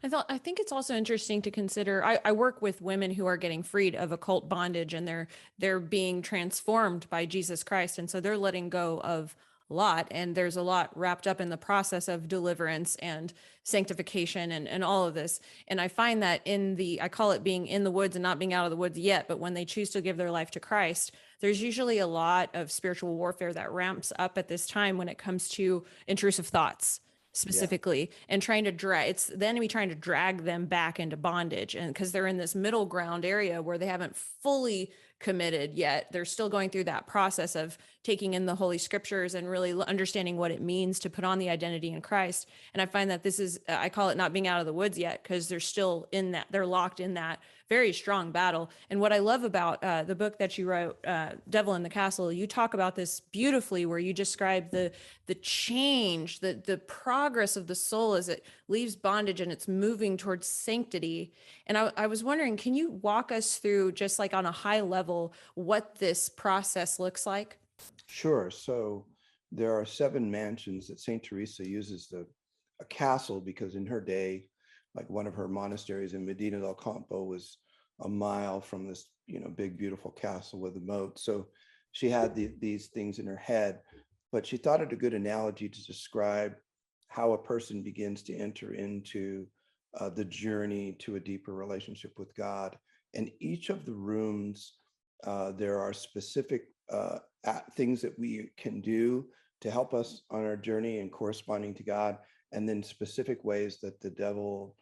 I think it's also interesting to consider. I work with women who are getting freed of occult bondage, and they're being transformed by Jesus Christ. And so they're letting go of a lot. And there's a lot wrapped up in the process of deliverance and sanctification and all of this. And I find that I call it being in the woods and not being out of the woods yet, but when they choose to give their life to Christ, there's usually a lot of spiritual warfare that ramps up at this time when it comes to intrusive thoughts Yeah. specifically, and trying to drag it's the enemy trying to drag them back into bondage, and because they're in this middle ground area where they haven't fully committed yet, they're still going through that process of taking in the holy scriptures and really understanding what it means to put on the identity in Christ. And I find that this is I call it not being out of the woods yet, because they're still in that, they're locked in that very strong battle. And what I love about the book that you wrote, Devil in the Castle, you talk about this beautifully, where you describe the change, the progress of the soul as it leaves bondage and it's moving towards sanctity. And I was wondering, can you walk us through, just like on a high level, what this process looks like? Sure. So there are 7 mansions that Saint Teresa uses a castle, because in her day, like one of her monasteries in Medina del Campo was a mile from this, big, beautiful castle with a moat. So she had these things in her head, but she thought it a good analogy to describe how a person begins to enter into the journey to a deeper relationship with God. And each of the rooms, there are specific things that we can do to help us on our journey and corresponding to God, and then specific ways that the devil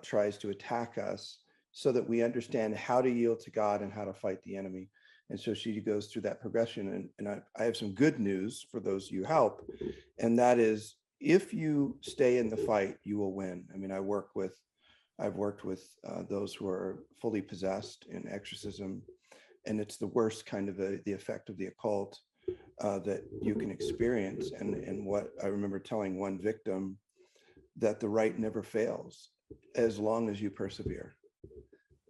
tries to attack us, so that we understand how to yield to God and how to fight the enemy. And so she goes through that progression. And I have some good news for those you help, and that is, if you stay in the fight, you will win. I mean, I've worked with those who are fully possessed in exorcism, and it's the worst kind of the effect of the occult that you can experience. And what I remember telling one victim, that the right never fails as long as you persevere.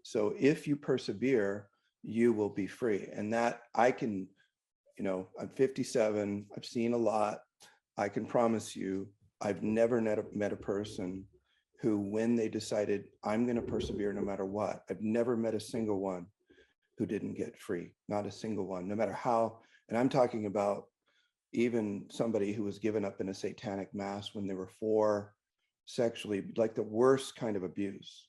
So if you persevere, you will be free. And that I can, I'm 57, I've seen a lot. I can promise you, I've never met a person who, when they decided I'm going to persevere no matter what, I've never met a single one who didn't get free, not a single one, no matter how. And I'm talking about even somebody who was given up in a satanic mass when they were 4, sexually, like the worst kind of abuse.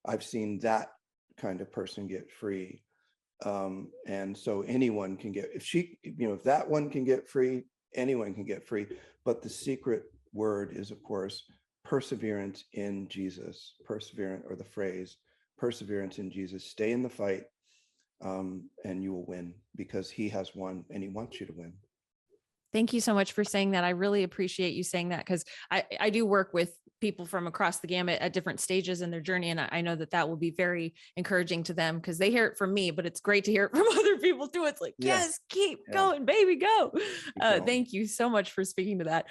I've seen that kind of person get free. And so anyone can get, if that one can get free, anyone can get free. But the secret word is, of course, perseverance in Jesus. Perseverance, or the phrase perseverance in Jesus. Stay in the fight, and you will win, because he has won and he wants you to win. Thank you so much for saying that. I really appreciate you saying that, because I do work with people from across the gamut at different stages in their journey. And I know that that will be very encouraging to them, because they hear it from me, but it's great to hear it from other people too. It's like, Yeah, yes, keep yeah, going, baby, go. keep going. Thank you so much for speaking to that.